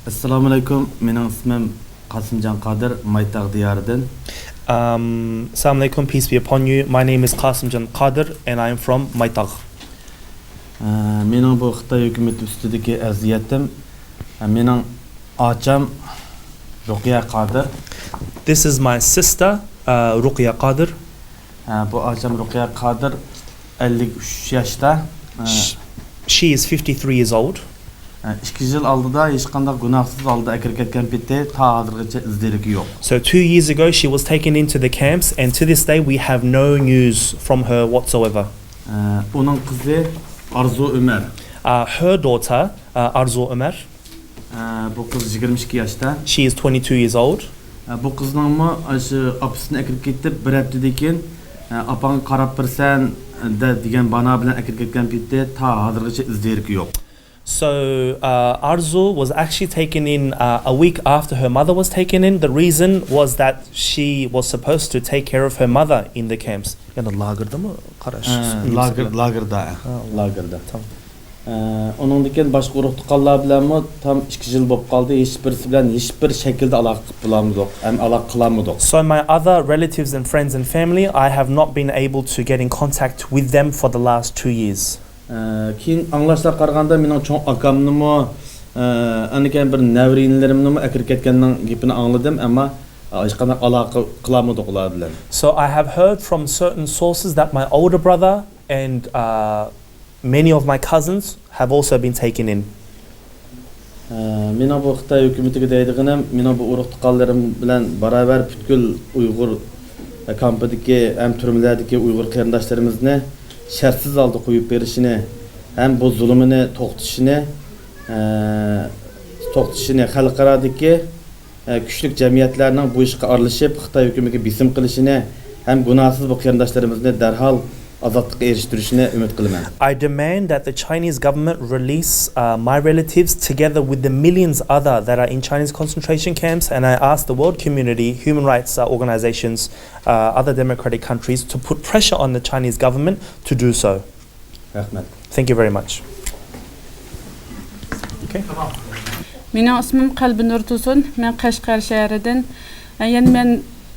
Assalomu alaykum. Mening ismim Qasimjon Qodir, Maytaq diyaridan. Assalamu alaikum, peace be upon you. My name is Qasimjon Qodir and I am from Maytaq. Mening bu Xitoy hukumat ustidagi aziyatim, mening ocham Ruqiya Qodir. This is my sister, Ruqiya Qodir. Bu ocham Ruqiya Qodir 53 yoshda. She is 53 years old. 2 yil oldida hech qanday gunohsiz holda akirib ketgan paytda ta hozirgacha izligi yo'q. So 2 years ago she was taken into the camps and to this day we have no news from her whatsoever. Uning qizi Arzu Umar. Her daughter, Arzu Umar. Bu qiz 22 yoshda. She is 22 years old. Bu qizning shu opisini akirib ketib bir haftadan keyin opang qarab tursan degan bana bilan akirib ketgan paytda ta hozirgacha izligi yo'q. So Arzu was actually taken in a week after her mother was taken in. The reason was that she was supposed to take care of her mother in the camps. Yani lagerda mı? Lagerda. Onundan keyin boshqa urug' tuqqanlar bilanmi tam 2 yil bo'lib qoldi. Hech birisi bilan hech bir shaklda aloqa qilib bo'lamiz, aloqa qilamiz. So my other relatives and friends and family, I have not been able to get in contact with them for the last 2 years. Keyin anglashlar qaraganda mening cho'ng akamnimi, anikan bir navrinlarimni akirib ketganning gapini angladim, ammo hech qanday aloqa qilamiz ular bilan. So I have heard from certain sources that my older brother and many of my cousins have also been taken in. Mening bu Xitoy hukumatiga deydiganim, mening bu urug' tuqqanlarim bilan barabar butkul Uyg'ur kampidagi ham turmalardagi Uyg'ur qarindoshlarimizni shartsiz holda qo'yib berishini, ham bu zulmini to'xtatishini xalqarodagi kuchli jamiyatlarning bu ishga aralashib Xitoy hukumatiga bisim qilishini, ham gunohsiz bu qarindoshlarimizni darhol azodlikka erishtirishini umid qilaman. I demand that the Chinese government release my relatives together with the millions other that are in Chinese concentration camps, and I ask the world community, human rights organizations, other democratic countries to put pressure on the Chinese government to do so. Thank you very much. Okay. Mening ismim Qalbinur Tusun, men Qashqar shahridan.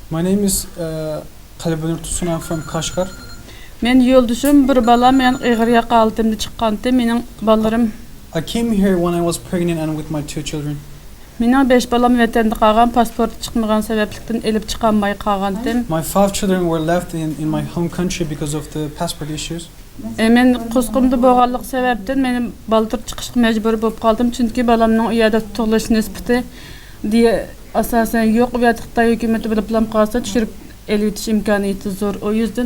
My name is Qalbinur Tusun, I'm from Qashqar. Men yo'ldashim bir balam men Ig'riya qaltimda chiqqanda mening balalarım I came here when I was pregnant and with my 2 children. Mening 5 balam vatanda qolgan, pasport chiqmagan sabablikdan elib chiqolmay qolgandim. My 5 children were left in my home country because of the passport issues. Men qusqumda bo'lganlik sababdan men baltir chiqishga majbur bo'lib qoldim, chunki balamning u yerda tug'ilish nisbati diye asosan yo'q va Xitoy hukumati bilan qolsa tushirib elitish imkoniyati zo'r. O yüzden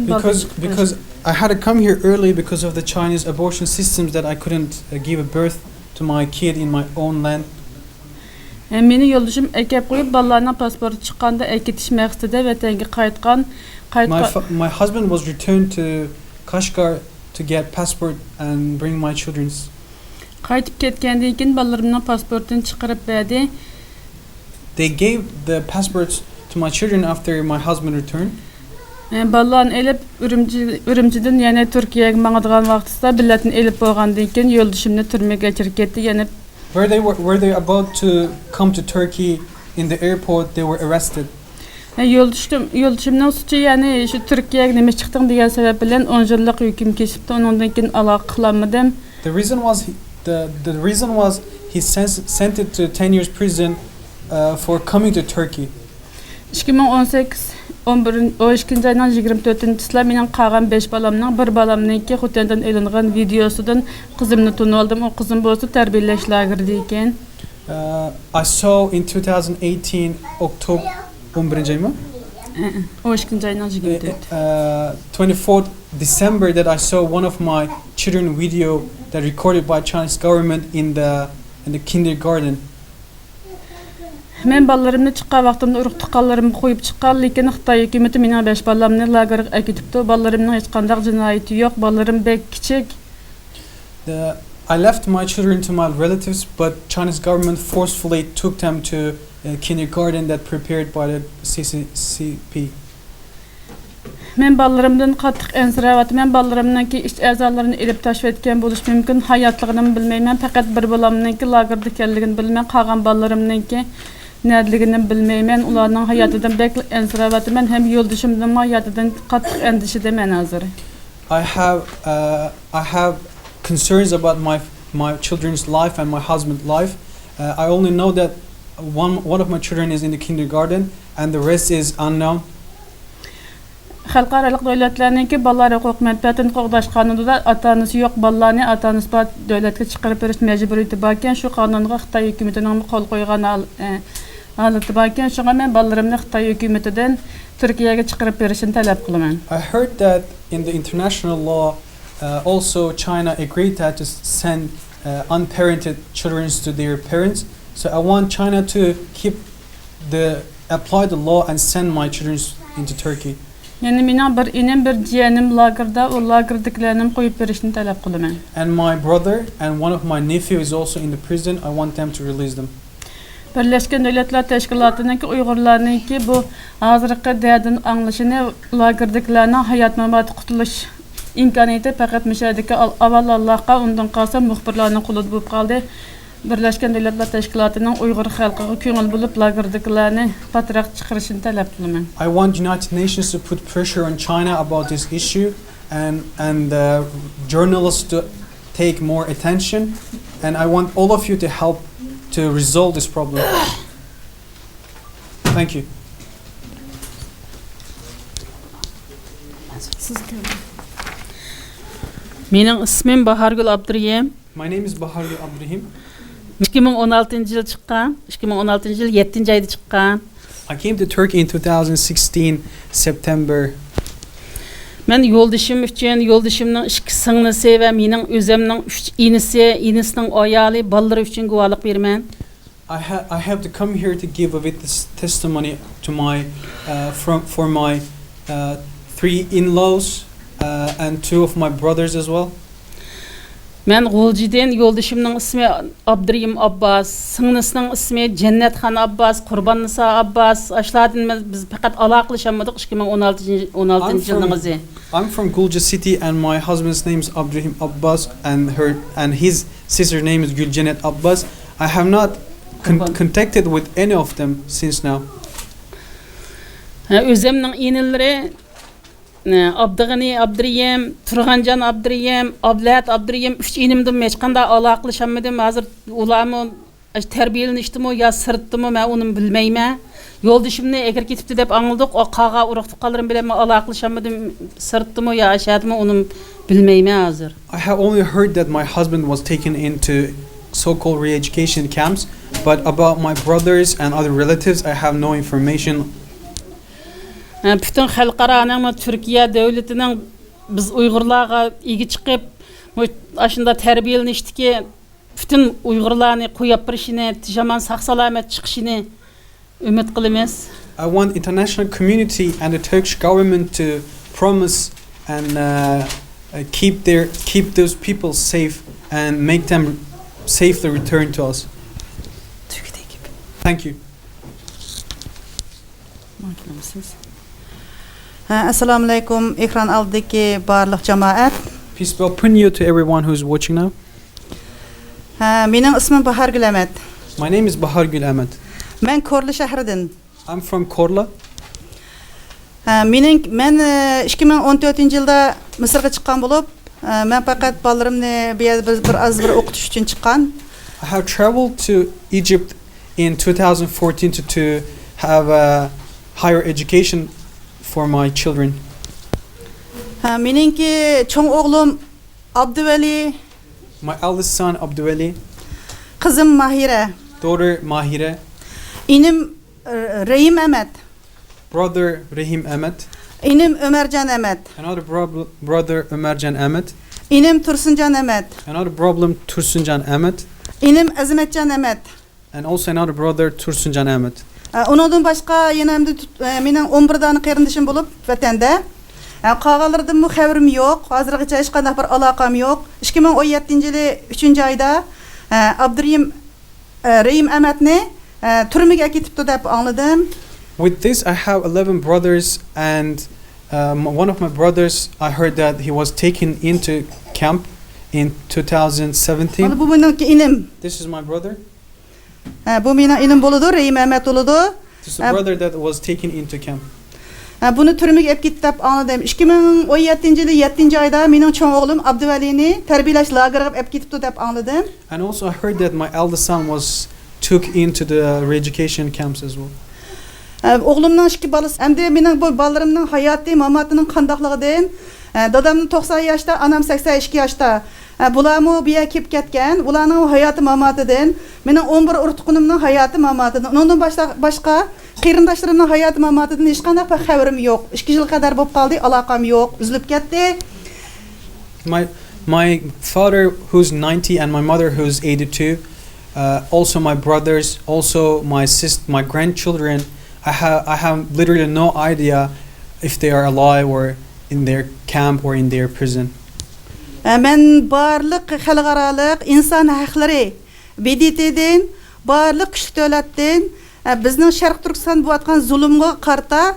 because I had to come here early because of the Chinese abortion systems that I couldn't give a birth to my kid in my own land. Meni yo'ldashim akab qo'yib balalarning pasporti chiqqanda akitish maqsadida vatanga qaytgan. My husband was returned to Kashgar to get passport and bring my children's. Qaytib ketgandan keyin balalarimning pasportini chiqarib berdi. They gave the passports to my children after my husband returned. Balalarni elib Urumchidan yana Turkiyaga mangadigan vaqtida biletini elib bo'lgandan keyin yo'ldashimni turmaga kechirib ketdi. Yana were they about to come to Turkey in the airport they were arrested. Yo'ldashimning suchi yani shu Turkiyaga nima chiqding degan sabab bilan 10 yillik hukm kesibdi. Undan keyin aloqa qilmadim. The reason was he sentenced to 10 years prison for coming to Turkey. 2018 ayning 24-sida mening qolgan 5 balamning bir balamniki Xotandan elingan videosidan qizimni tunib oldim. O qizim bo'lsa tarbiyalash lagerida ekan. I saw in 2018 October 11 aymi? 24th December that I saw one of my children video that recorded by Chinese government in the kindergarten. Men balalarimni chiqqan vaqtimda urug' tuqqanlarimni qo'yib chiqqan, lekin Xitoy hukumati mening 5 balamni lagerga akitibdi. Balalarimning hech qanday jinoyati yo'q, balalarim bek kichik. I left my children to my relatives, but Chinese government forcefully took them to a kindergarten that prepared by the CCP. Men ballarımdan qattiq ensiravatım. Men ballarımdanki iç əzalarını elib taşıp etken buluş mümkün. Hayatligini bilmeymen. Fakat bir balamdanki lagerda ekanligini bilmem. Qalan ballarımdanki nerligini bilmeymen. Ularning hayotidan bek ensiravatım. Men hem yo'ldashimdan hayotidan qattiq endişedemen hazır. I have concerns about my children's life and my husband's life. I only know that one of my children is in the kindergarten and the rest is unknown. Xalqaralıq dövlətlərninki ballar hüquq mənfəətini qoğdaş qanununda ata-anası yo'q ballarni ata-anası bor dövlətə çıxarıb beriş məcburiyyəti barkən şu qanunğa Xitay hökumətinin qol qoyğan halatı barkən şuna men ballarımni Xitay hökumətindən Türkiyəyə çıxarıb berişini tələb qılıman. I heard that in the international law also China agreed that to send unparented children to their parents. So I want China to apply the law and send my children into Turkey. Yani mening bir inim bir jiyanim lagerda, o lagerdakilarni qo'yib berishni talab qilaman. And my brother and one of my nephew is also in the prison. I want them to release them. Birleşken Devletler Teşkilatı'ndaki Uygurlarınki bu hazırki derdin anlaşını lagerdakilarning hayat mamati qutuluş imkoniyati faqat müşahideki avval Allah'a ondan qalsa muxbirlarning qo'lida bo'lib qoldi. Birleşken Devletler Teşkilatı'nın Uyghur halkıga ko'ngil bo'lib lagerdakilarni patraq chiqarishini talab qilaman. I want United Nations to put pressure on China about this issue and journalists to take more attention, and I want all of you to help to resolve this problem. Thank you. Mening ismim Bahargul Abduriyem. My name is Bahargul Abduriyem. 2016 yıl çıqqan, 2016 yıl 7 ayda çıqqan. I came to Turkey in 2016 September. Men yo'ldashim uchun, yo'ldashimning 2 singlisi va mening o'zimning 3 inisining ayoli, ballar uchun guvohlik berman. I have to come here to give a witness testimony to my for my 3 in-laws and 2 of my brothers as well. Men G'o'ljidan yo'ldashimning ismi Abduriyim Abbas, singlisining ismi Jannatxon Abbas, Qurbonnisa Abbas. Ashlardan biz faqat aloqalashamadik 2016 yilingizda. I'm from Gulja city and my husband's name is Abduriyim Abbas and his sister's name is Guljanet Abbas. I have not contacted with any of them since now. O'zimning inilari Abdug'ani Abduriyem, Turg'anjon Abduriyem, Ablat Abduriyem 3 inimdim hech qanday aloqalashamadim. Hozir ularni tarbiyalanishdim yo sirtdimi men uni bilmayman. Yo'ldashimni agar ketibdi deb angladik, o qaga urug'tiqalarim bilan men aloqalashamadim, sirtdimi yo ashadimi uni bilmayman hozir. I have only heard that my husband was taken into so-called re-education camps, but about my brothers and other relatives I have no information. Bütün xalqaraning Türkiye devletinin biz Uyg'urlarga igi chiqib, aşında tarbiyalanishdi bütün Uyg'urlarni qo'yib berishini, jaman sog'-salomat chiqishini umid qilamiz. I want international community and the Turkish government to promise and keep those people safe and make them safely return to us. Thank you. Assalamu alaikum, ekran aldaki barlıq cemaat. Peace be upon you to everyone who's watching now. Mening ismim Bahargul Ahmed. My name is Bahargul Ahmed. Men Korla şəhridən. I'm from Korla. Men 2014 yılda Mısırga çıqqan bolup, men faqat ballarımni bir o'qitish uchun chiqqan. I have traveled to Egypt in 2014 to have a higher education for my children. Meningki çoğ oğlum Abduveli, My eldest son Abduveli, kızım Mahire, daughter Mahire, inim Rahim Ahmed, brother Rahim Ahmed, inim Ömercan Ahmed, another brother Ömercan Ahmed, inim Tursuncan Ahmed, another problem Tursuncan Ahmed, inim Azimetcan Ahmed. and also another brother Tursuncan Ahmed. Ondan başqa yana mening 11 dana qarindishim bo'lib vatanda. Qağalardan mı xəbərim yox. Hazırgacha hech qanday bir aloqam yox. 2017-yili 3-ayda Abduriyim Rahim Ahmedni turmaga ketibdi deb angladim. With this, I have 11 brothers and One of my brothers, I heard that he was taken into camp in 2017. Mana bu mening inim. This is my brother. Bu mening inim boludu, Reyim Ahmet oludu. This is the brother that was taken into camp. Buni türmege ep gitdi dep anladım. 2017-yili 7-ayda mening çoğ oğlum Abduvali'ni tarbiyalash lageriga ep gitibdi dep anladım. And also I heard that my eldest son was took into the re-education camps as well. Oğlumның 2 balası. Endi mening bu balalarımның hayatı, mamatynyň qandaqlygydan, dadamның 90 yaşda, anam 82 yaşda. Bularmı biye kep ketken, ularning hayatı mamatydan, mening 11 urtuqunumның hayatı mamatydan. Ondan başqa qeyrindaşlarımның hayatı mamatydan hiç qanday xabarim yo'q. 2 yıl kadar bop qaldy, alaqam yo'q, üzülüp ketdi. My father, who's 90, and my mother, who's 82, also my brothers, also my grandchildren. I have literally no idea if they are alive or in their camp or in their prison. Men barlyk halkaralyk insan haklary BDT'den, barlyk kişi döwletden bizning Şarq Türkistan bu atgan zulümge qarta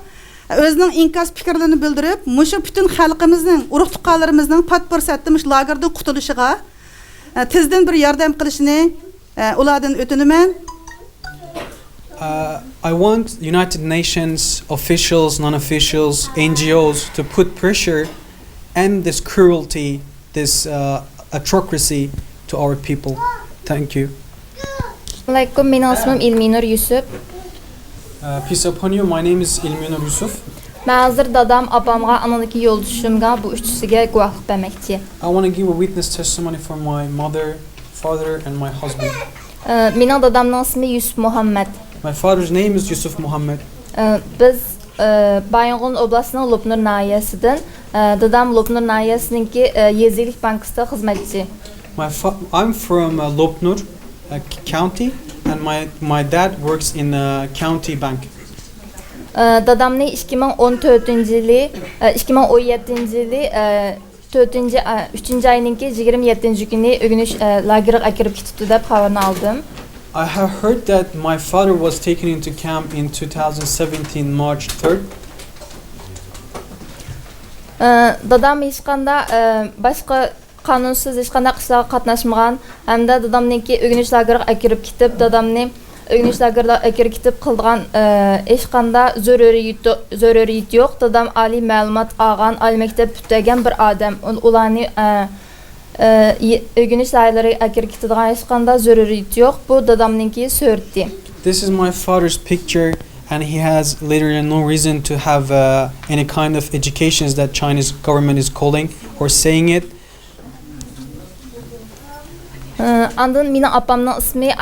özünün inkas fikirlerini bildirip, muşu bütün halkımızın, urug tuqqanlarımızın pat fursatda lagerden qutuluşyga tezden bir yardam qilishini ulardan ötünümen. I want United Nations officials, non-officials, NGOs to put pressure and this cruelty, this atrocity to our people. Thank you. Assalamualaikum, mening ismim Ilminur Yusuf. Peace upon you. My name is Ilminur Yusuf. Men hazır dadam, apamga, anadaki yolduşumga bu üçüsüge guwahlyk bermekçi. I want to give a witness testimony for my mother, father, and my husband. Mening dadamning ismi Yusuf Muhammed. My father's name is Yusuf Muhammed. Biz Bayongun Oblastynyň Lopnur nahiyesinden, dadam Lopnur nahiyesininki Yezilik Bankasida xizmetçi. I'm from Lopnur County, and my dad works in a county bank. Dadamny 2014-yili, 2017-yili 3-nji aýynyňki 27-nji güni ögünüş lageriga akirip gitipdi dep habaryny aldım. I have heard that my father was taken into camp in 2017 March 3rd. Dadam hiç kanda başka kanunsuz hiç kanda kışlaga katnaşmagan, hamda dadamnınki ögünüş lageriga akirip gitip, dadamny ögünüş lageriga akirip gitip kıldıgan hiç kanda zörüriyet yok. Dadam ali malumat algan, ali mektep бүтegen bir adam. Ularny ögünüş lagerleriga akirip gitdigan hiç kanda zörüriyet yok. Bu dadamnınki sörtdi. This is my father's picture, and he has literally no reason to have any kind of educations that Chinese government is calling or saying it. Andın mening apamning ismi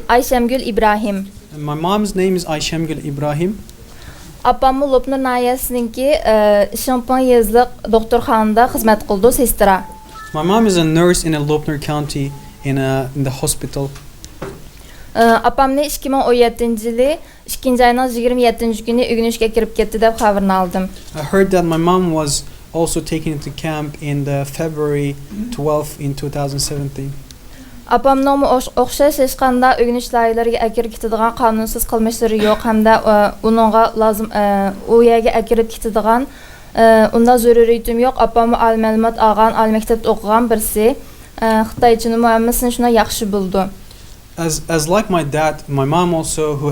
Ayşemgül İbrahim. And my mom's name is Ayşemgül İbrahim. Apam Lopnur nahiyesininki Şampan yazlyk doktorxanada hizmet kıldı, sestra. My mom is a nurse in a Lopnur County in the hospital. Apamny 2017-yili 2-nji aýynyň 27-nji güni ögünüşge kirip ketdi dep habaryny aldım. I heard that my mom was also taken into camp in the February 12 in 2017. Apamnyň okşaş hiç kanda ögünüş laýerleriga akirip gitdigan kanunsuz kılmışlary ýok, hamda onunğa lazım o ýerge akirip gitdigan unda zörüriýetim ýok. Apam al malumat algan, al mektepde okugan birisi. Xitayçyny muammasını şuna ýaxşy buldy. As like my dad, my mom also, who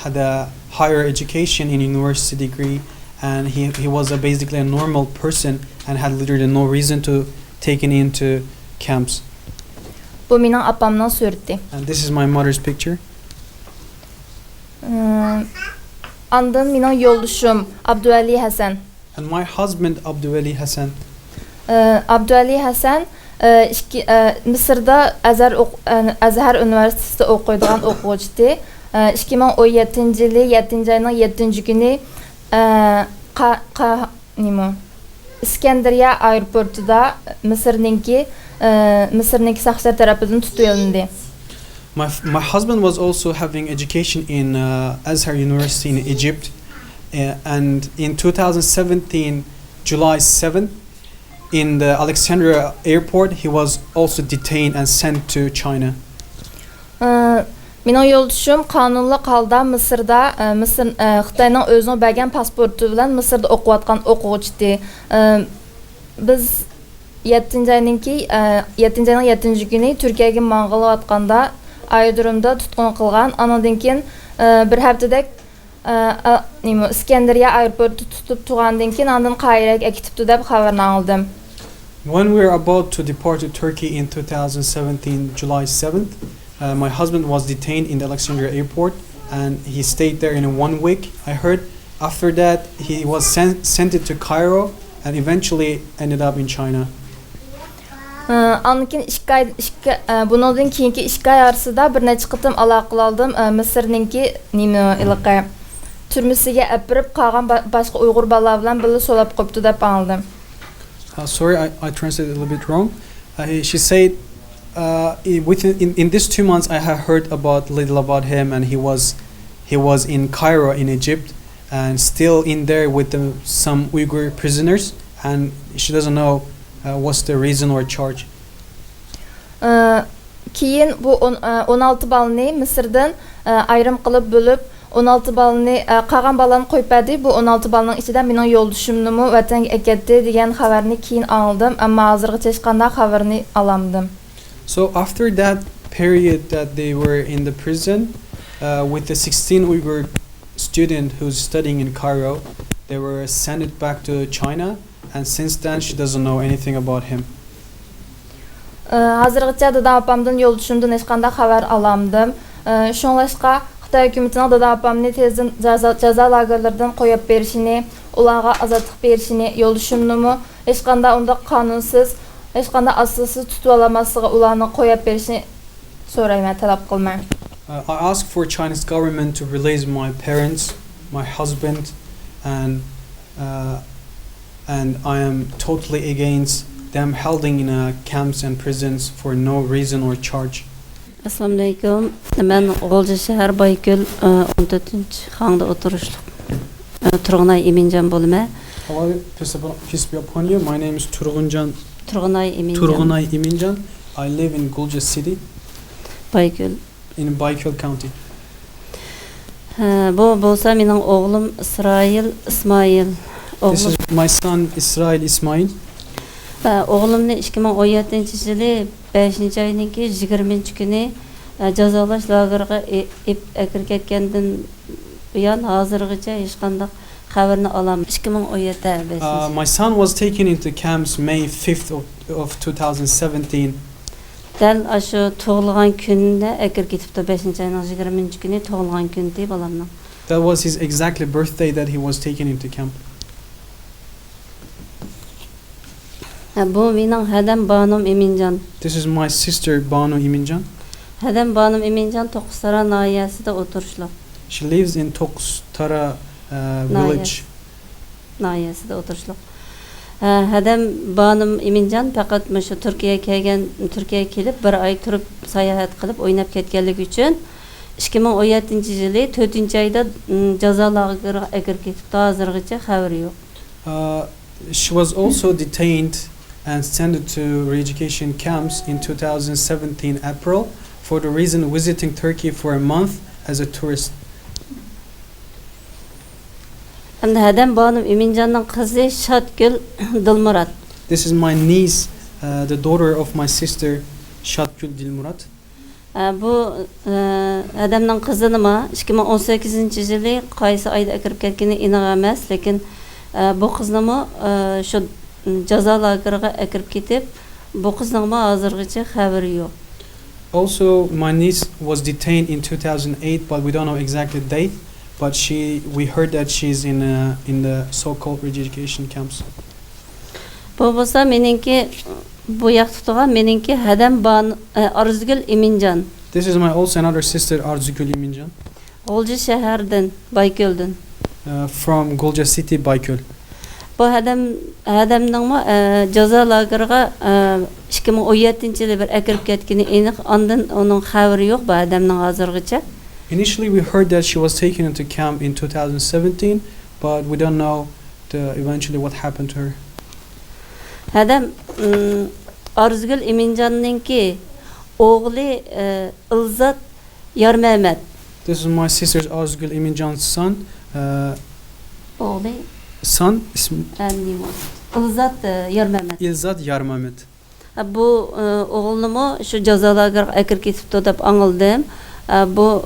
had a higher education in university degree, and he was basically a normal person and had literally no reason to taken into camps. Bu mening apamnyň sörti. And this is my mother's picture. Andın mening yolduşum Abduvali Hasan. And my husband Abduvali Hasan. Abduvali Hasan Mısırda Azhar Üniversitesinde okuyduğun okuyucudu. 2017-yili 7-nji aýynyň 7-nji güni İskenderiye aeroportunda Mısırnınki saksar tarapından tutuylundy. My husband was also having education in Azhar University in Egypt, and in 2017 July 7th in the Alexandria airport he was also detained and sent to China. Mening yo'ldoshim qonunli holda Misrda Xitoyning o'zining bergan pasporti bilan Misrda o'qiyotgan o'quvchi. Biz 7-ayning 7 kuni Turkiyaga mang'ilayotganda aerodromda tutqun qilgan. Andan keyin bir haftadek Iskandariya aeroporti tutib turgandan keyin andan Qoiraga ketibdi deb xabarni oldim. When we were about to depart to Turkey in 2017, July 7th, my husband was detained in the Alexandria airport and he stayed there in 1 week, I heard. After that, he was sent to Cairo and eventually ended up in China. Andan keyin bundan keyingi 2 oy orasida bir necha qitim aloqa oldim. Misrninki turmasiga apirib qolgan boshqa Uyg'ur bolalar bilan birga solab qo'yibdi deb oldim. Sorry, I translated a little bit wrong. She said, in these 2 months, I have heard little about him, and he was in Cairo in Egypt, and still in there with some Uyghur prisoners, and she doesn't know what's the reason or charge. Keyin bu 16 balni Misrdan ayrım qilib bo'lib 16 balni qolgan balani qo'yib berdi. Bu 16 balning ichida mening yo'ldoshimni vatanga aketdi degan xabarni keyin oldim, ammo hozirgacha hech qanday xabarni olmadim. So after that period that they were in the prison with the 16 Uyghur student who's studying in Cairo, they were sent back to China, and since then she doesn't know anything about him. Hozirgacha dadam opamdan yo'ldoshimdan hech qanday xabar olmadim. Shunlashqa Xitoy hukumatining dadam opamni tezdan jazo lagerlaridan qo'yib berishini, ularga azodlik berishini, yo'ldoshimni hech qanday unda qonunsiz, hech qanday asossiz tutib olmasligiga ularni qo'yib berishini so'rayman, talab qilman. I ask for Chinese government to release my parents, my husband, and I am totally against them holding in camps and prisons for no reason or charge. Assalamu alaikum. Men G'o'lja shahar Baykul 14-xonda o'tirishlik. Turg'unay Eminjon bo'lma. Hello, peace be upon you. My name is Turg'unay Eminjon. I live in Gulja City, Baykul. in Baykul County. Bu bo'lsa mening o'g'lim Ismoil. This is my son Israil Ismail. O'g'limni 2017-yili 5-oyning 20 kuni jazolash lageriga akirib ketgandan buyon hozirgacha hech qanday xabarni olamiz. 2017. My son was taken into camps May 5th of 2017. Dal shu tug'ilgan kunida akirib ketibdi. 5-oyning 20 kuni tug'ilgan kundi bolamning. That was his exactly birthday that he was taken into camp. Bu mening Hadam Banum Eminjon. This is my sister Banu Eminjon. Hadam Banum Eminjon To'qsara noyasida o'tirishlar. She lives in Toqstara village. Noyasida o'tirishlar. Hadam Banum Eminjon faqat shu Turkiyaga kelib 1 oy turib sayohat qilib o'ynab ketganligi uchun 2017-yili 4-oyda jazo lageriga akirib ketibdi. Hozirgacha xabar yo'q. She was also detained and sent to re-education camps in 2017 April for the reason visiting Turkey for a month as a tourist. And Hadam Banum Eminjonning qizi Shotgul Dilmurat. This is my niece, the daughter of my sister Shotgul Dilmurat. Bu Hadamning qizini 2018-yili qaysi oyda akirib ketgani aniq emas, lekin bu qiznimi shu jazo lageriga akirib ketib, bu qizningmi hozirgacha xabari yo'q. Also, my niece was detained in 2008, but we don't know exactly the date. But we heard that she's in the so-called re-education camps. Bu bo'lsa meningki bu yoqda turgan meningki Hadam Arzugul Eminjon. This is my also another sister Arzugul Eminjon. G'o'lja shahardan, Baykuldan. From Gulja City, Baykul. Bu Hadamning jazo lageriga 2017-yili bir akirib ketgani aniq, ondan uning xabari yo'q bu Hadamning hozirgacha. Initially, we heard that she was taken into camp in 2017, but we don't know eventually what happened to her. Hadam Arzugul Eminjonningki o'g'li Ilzat Yar Mehmet. This is my sister Azgül Emincan's son. Oğlu Son ismi Ilzat Yar Mehmet. İlzat Yar Mehmet. Bu oğlumu şu cezalarga akir ketipti dep anıldım. Bu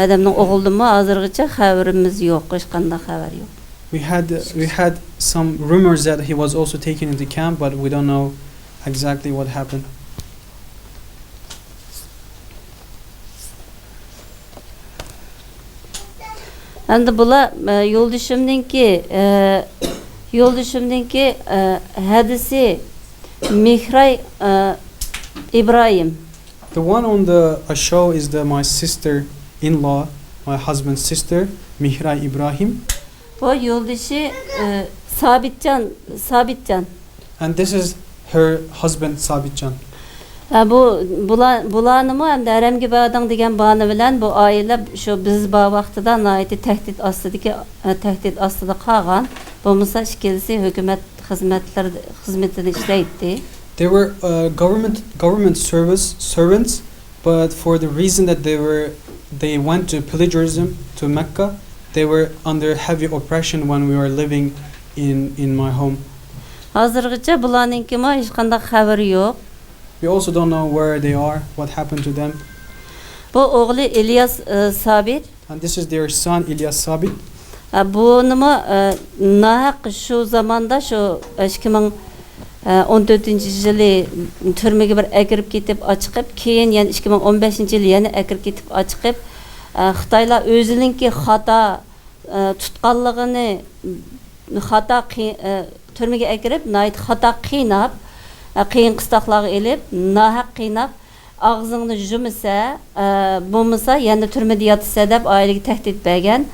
adamның oğlumu hazırgıça haberimiz yok. Hiç qanday haber yok. We had some rumors that he was also taken into camp, but we don't know exactly what happened. Endi bular yo'ldashimninki hadisi Mihray İbrahim. The one on the show is my sister-in-law, my husband's sister, Mihray Ibrahim. Bu yoldaşı Sabitcan. And this is her husband Sabitcan. Bulanımı hem de Eremgi Bağdan degen bağını bilen bu aile şu biz bağ vaxtıda naiti tehdit astıda qalğan. Bu misal şikilisi hükümet hizmetini işleydi. They were government servants, but for the reason that they went to plagiarism to Mecca, they were under heavy oppression when we were living in my home. Hazırgıça bulanınki ma hiç qanday xabari yok. We also don't know where they are, what happened to them. Bu oğlu İlyas Sabit. And this is their son İlyas Sabit. Bunu nahaq şu zamanda şu 2014 yılı türmege bir akirip ketip açıqıp keyin yani 2015 yılı yani akirip ketip açıqıp Xitaylar özününki xata tutqanlığını xata türmege akirip nayt xata qiynap qiyin qıstaqlarga elib nahaq qiynap ağzını jumisa bo'lmasa yani türmede yatsa deb aileге tehdit bergan.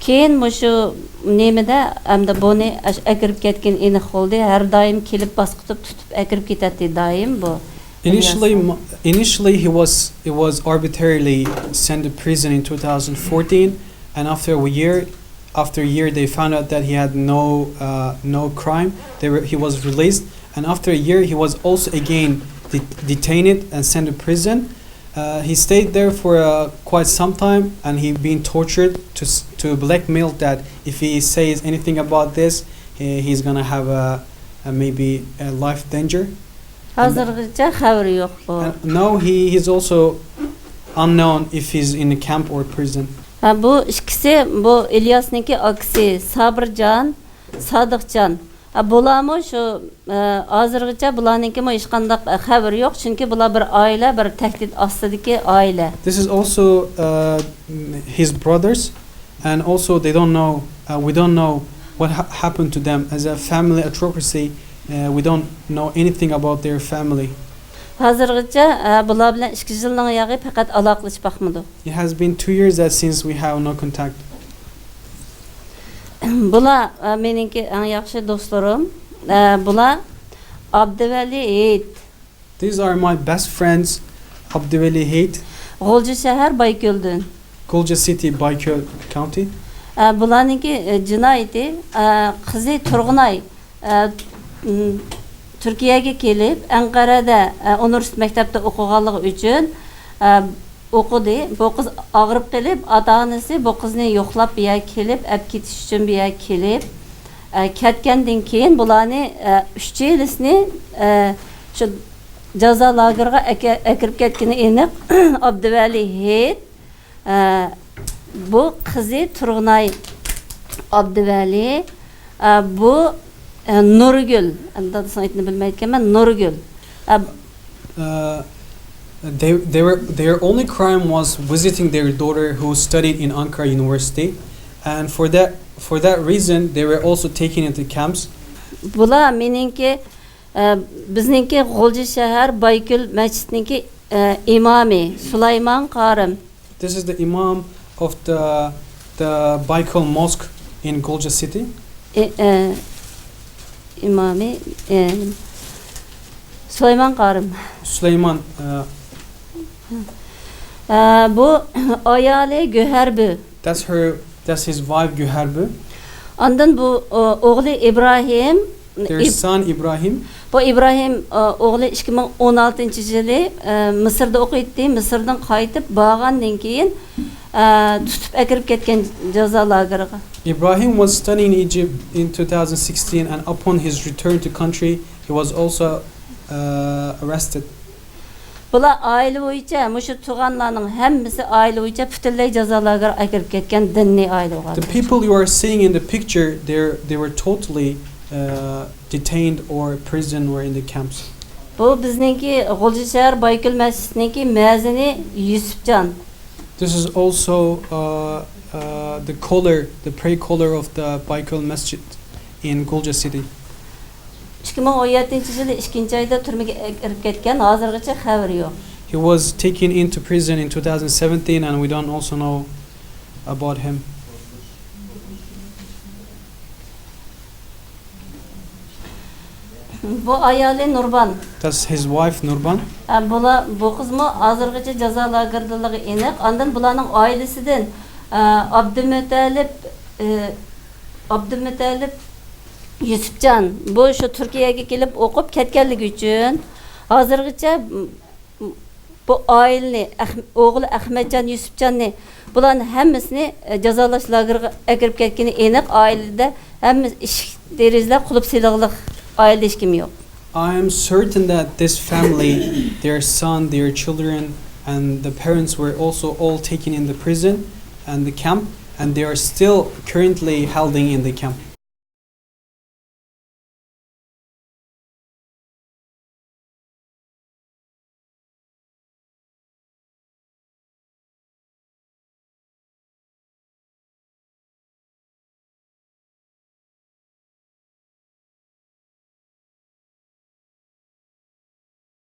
Keyin mushu nemede hamda buni akirib ketgan aniq bo'ldi. Har doim kelib bosqitib tutib akirib ketadi doim bu. Initially he was arbitrarily sent to prison in 2014, and after a year they found out that he had no crime. He was released, and after a year he was also again detained and sent to prison. He stayed there for quite some time, and he been tortured to blackmail that if he says anything about this, he's gonna have maybe a life danger. Hazırgıça xabari yok bu. Now he is also unknown if he's in a camp or prison. Bu ikisi bu İlyas'nınki aksi Sabırcan, Sadıkcan. Bularmı şu hazırgıça bularnınki mi hiç qanday xabari yok çünkü bular bir aile, bir tehdit astidagi aile. This is also his brothers, and also they don't know. We don't know what happened to them as a family autocracy. We don't know anything about their family. Hazırgıça bular bilan 2 yıldan yağı faqat aloqalashib baxmadi. It has been 2 years that since we have no contact. Bular meningki eng yaxshi do'stlarim. Bular Abduvali Heyit. These are my best friends, Abduvali Heyit. G'o'lja shahar Bayko'ldan. G'o'lja City, Bayko'l County. Bularningki jinoyati qizi Turg'unay Turkiyaga kelib Anqarada universitet maktabida o'qiganligi uchun o'qidi. Bu qiz og'rib qolib, ota-onasi bu qizni yo'qlab bu yerga kelib, olib ketish uchun bu yerga kelib, ketgandan keyin bularni 3 yilini shu jazo lageriga akirib ketgani aniq. Abduvali Heyit bu qizi Turg'unay Abduvali bu Nurgul. Dadasini aytni bilmayotganman. Nurgul. Their only crime was visiting their daughter who studied in Ankara University, and for that reason they were also taken into camps. Bular meningki bizningki G'o'lja shahar Baykul masjidningki imami Sulaymon Qarim. This is the imam of the Baykul Mosque in G'o'lja City. İmami Süleyman Qarim. Süleyman. Bu ayali Güherbü. That's his wife Güherbü. Ondan bu oğlu İbrahim Their son Ibrahim, Bu İbrahim oğlu 2016-yılı Mısır'da okuydu. Mısır'dan qaytib bağandan keyin tutup akirip ketken jaza lageriga. Ibrahim was studying in Egypt in 2016, and upon his return to country, he was also arrested. Bular aile boyunca, muşu tuğanlarning hammasi aile boyunca butunlay jaza lageriga akirip ketken dinni aile bo'lgan. The people you are seeing in the picture, they were totally detained or prison or in the camps. Bu bizningki G'ulji shahar Baykul masjidiningki muazzini Yusufjon. This is also the caller, the prayer caller of the Baykul Masjid in Gulja city. 2017-yılı 2. ayda turmaga kirib ketgan, hozirgacha xabari yo'q. He was taken into prison in 2017, and we don't also know about him. Bu ayoli Nurban. That's his wife Nurban. Bu qizmi hozirgacha jazo lagerligi aniq. Ondan bularning oilasidan Abdulmutalib Yusufjon bu shu Turkiyaga kelib o'qib ketganligi uchun hozirgacha bu oilani o'g'li Ahmadjon Yusufjonni bularning hammasini jazolash lageriga akirib ketgani aniq. Oilada hamma ish derizlar qulub silliqliq aile hech kim yo'q. I am certain that this family, their son, their children, and the parents were also all taken in the prison and the camp, and they are still currently holding in the camp.